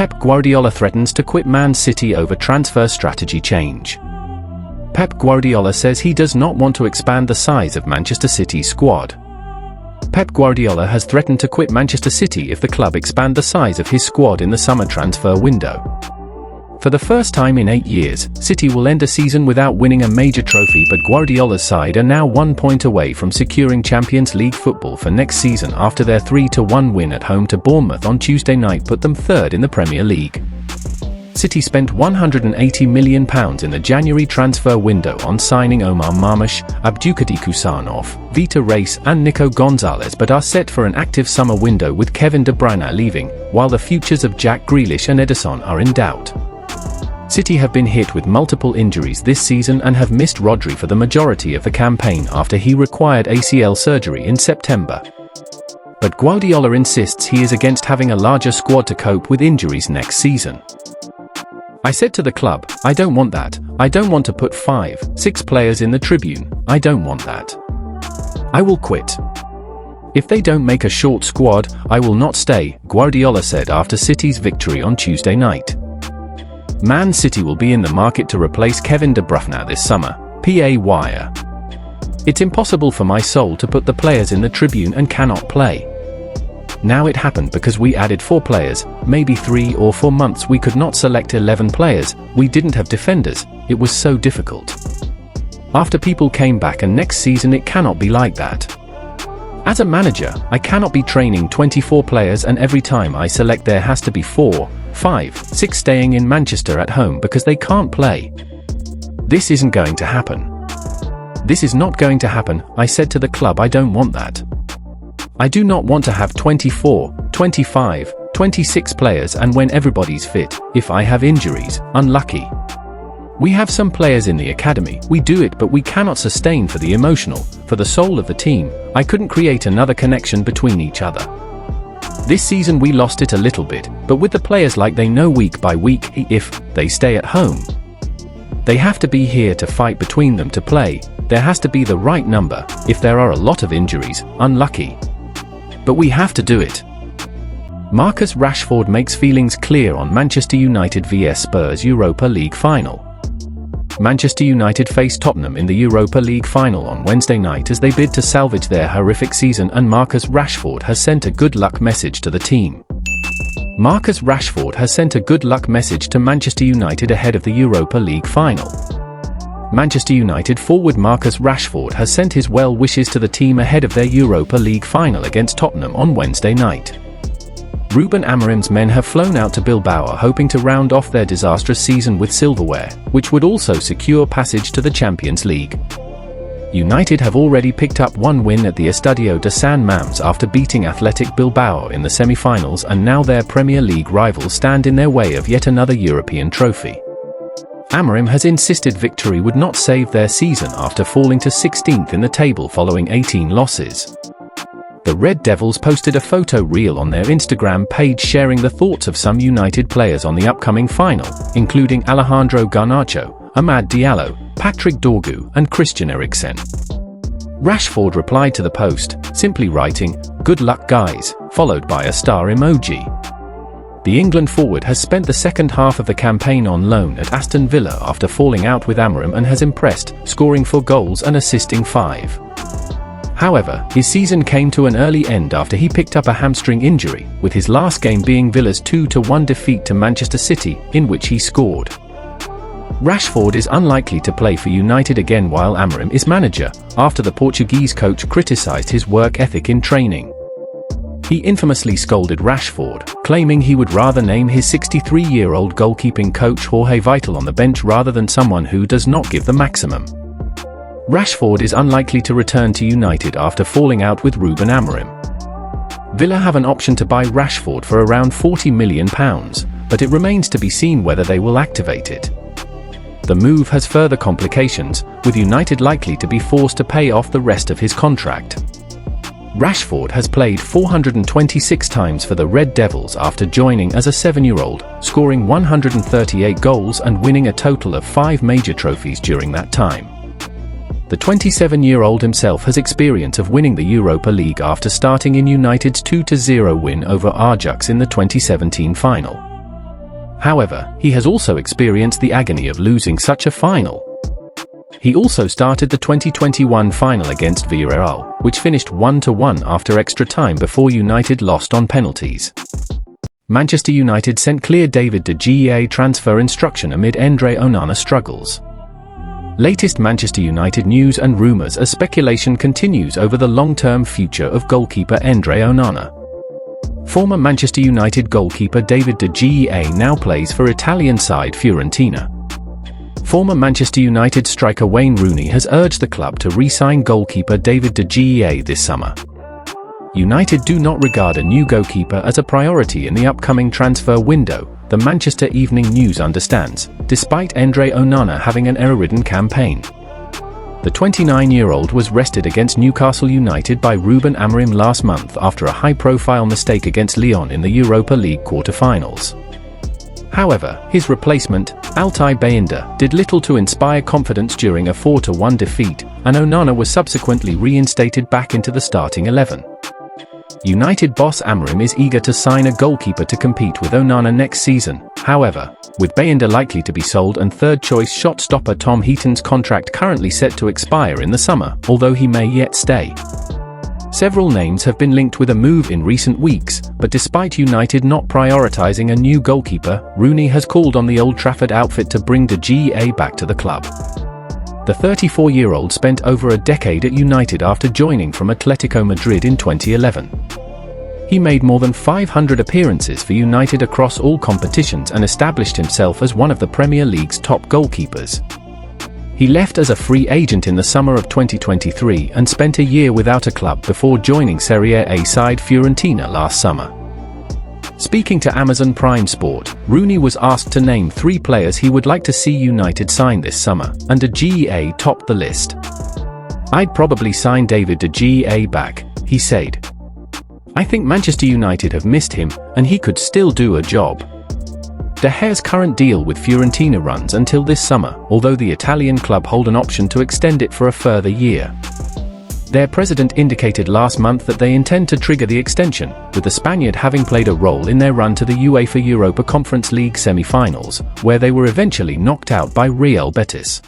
Pep Guardiola threatens to quit Man City over transfer strategy change. Pep Guardiola says he does not want to expand the size of Manchester City's squad. Pep Guardiola has threatened to quit Manchester City if the club expand the size of his squad in the summer transfer window. For the first time in 8 years, City will end a season without winning a major trophy, but Guardiola's side are now 1 point away from securing Champions League football for next season after their 3-1 win at home to Bournemouth on Tuesday night put them third in the Premier League. City spent £180 million in the January transfer window on signing Omar Marmoush, Abdulkadir Kusanov, Vita Reis and Nico Gonzalez, but are set for an active summer window with Kevin De Bruyne leaving, while the futures of Jack Grealish and Ederson are in doubt. City have been hit with multiple injuries this season and have missed Rodri for the majority of the campaign after he required ACL surgery in September. But Guardiola insists he is against having a larger squad to cope with injuries next season. "I said to the club, I don't want that. I don't want to put 5-6 players in the tribune. I don't want that. I will quit. If they don't make a short squad, I will not stay," Guardiola said after City's victory on Tuesday night. Man City will be in the market to replace Kevin De Bruyne this summer, PA Wire. "It's impossible for my soul to put the players in the tribune and cannot play. Now it happened because we added 4 players, maybe 3 or 4 months we could not select 11 players, we didn't have defenders, it was so difficult. After people came back and next season it cannot be like that. As a manager, I cannot be training 24 players and every time I select there has to be 4, 5, 6 staying in Manchester at home because they can't play. This isn't going to happen. This is not going to happen. I said to the club I don't want that. I do not want to have 24, 25, 26 players and when everybody's fit, if I have injuries, unlucky. We have some players in the academy, we do it but we cannot sustain for the emotional, for the soul of the team. I couldn't create another connection between each other. This season we lost it a little bit, but with the players like they know week by week, if they stay at home. They have to be here to fight between them to play, there has to be the right number, if there are a lot of injuries, unlucky. But we have to do it." Marcus Rashford makes feelings clear on Manchester United vs Spurs Europa League final. Manchester United face Tottenham in the Europa League final on Wednesday night as they bid to salvage their horrific season, and Marcus Rashford has sent a good luck message to the team. Marcus Rashford has sent a good luck message to Manchester United ahead of the Europa League final. Manchester United forward Marcus Rashford has sent his well wishes to the team ahead of their Europa League final against Tottenham on Wednesday night. Ruben Amorim's men have flown out to Bilbao hoping to round off their disastrous season with silverware, which would also secure passage to the Champions League. United have already picked up 1 win at the Estadio de San Mamés after beating Athletic Bilbao in the semi-finals, and now their Premier League rivals stand in their way of yet another European trophy. Amorim has insisted victory would not save their season after falling to 16th in the table following 18 losses. The Red Devils posted a photo reel on their Instagram page sharing the thoughts of some United players on the upcoming final, including Alejandro Garnacho, Amad Diallo, Patrick Dorgu and Christian Eriksen. Rashford replied to the post, simply writing, "Good luck guys," followed by a star emoji. The England forward has spent the second half of the campaign on loan at Aston Villa after falling out with Amorim and has impressed, scoring 4 goals and assisting 5. However, his season came to an early end after he picked up a hamstring injury, with his last game being Villa's 2-1 defeat to Manchester City, in which he scored. Rashford is unlikely to play for United again while Amorim is manager, after the Portuguese coach criticised his work ethic in training. He infamously scolded Rashford, claiming he would rather name his 63-year-old goalkeeping coach Jorge Vital on the bench rather than someone who does not give the maximum. Rashford is unlikely to return to United after falling out with Ruben Amorim. Villa have an option to buy Rashford for around £40 million, but it remains to be seen whether they will activate it. The move has further complications, with United likely to be forced to pay off the rest of his contract. Rashford has played 426 times for the Red Devils after joining as a 7-year-old, scoring 138 goals and winning a total of 5 major trophies during that time. The 27-year-old himself has experience of winning the Europa League after starting in United's 2-0 win over Ajax in the 2017 final. However, he has also experienced the agony of losing such a final. He also started the 2021 final against Villarreal, which finished 1-1 after extra time before United lost on penalties. Manchester United sent clear David De Gea transfer instruction amid Andre Onana struggles. Latest Manchester United news and rumours as speculation continues over the long-term future of goalkeeper Andre Onana. Former Manchester United goalkeeper David De Gea now plays for Italian side Fiorentina. Former Manchester United striker Wayne Rooney has urged the club to re-sign goalkeeper David De Gea this summer. United do not regard a new goalkeeper as a priority in the upcoming transfer window, the Manchester Evening News understands, despite Andre Onana having an error-ridden campaign. The 29-year-old was rested against Newcastle United by Ruben Amorim last month after a high-profile mistake against Lyon in the Europa League quarter-finals. However, his replacement, Altay Bayindir, did little to inspire confidence during a 4-1 defeat, and Onana was subsequently reinstated back into the starting 11. United boss Amorim is eager to sign a goalkeeper to compete with Onana next season. However, with Bayindir likely to be sold and third-choice shot-stopper Tom Heaton's contract currently set to expire in the summer, although he may yet stay. Several names have been linked with a move in recent weeks, but despite United not prioritising a new goalkeeper, Rooney has called on the Old Trafford outfit to bring De Gea back to the club. The 34-year-old spent over a decade at United after joining from Atletico Madrid in 2011. He made more than 500 appearances for United across all competitions and established himself as one of the Premier League's top goalkeepers. He left as a free agent in the summer of 2023 and spent a year without a club before joining Serie A side Fiorentina last summer. Speaking to Amazon Prime Sport, Rooney was asked to name 3 players he would like to see United sign this summer, and De Gea topped the list. "I'd probably sign David De Gea back," he said. "I think Manchester United have missed him, and he could still do a job." De Gea's current deal with Fiorentina runs until this summer, although the Italian club hold an option to extend it for a further year. Their president indicated last month that they intend to trigger the extension, with the Spaniard having played a role in their run to the UEFA Europa Conference League semi-finals, where they were eventually knocked out by Real Betis.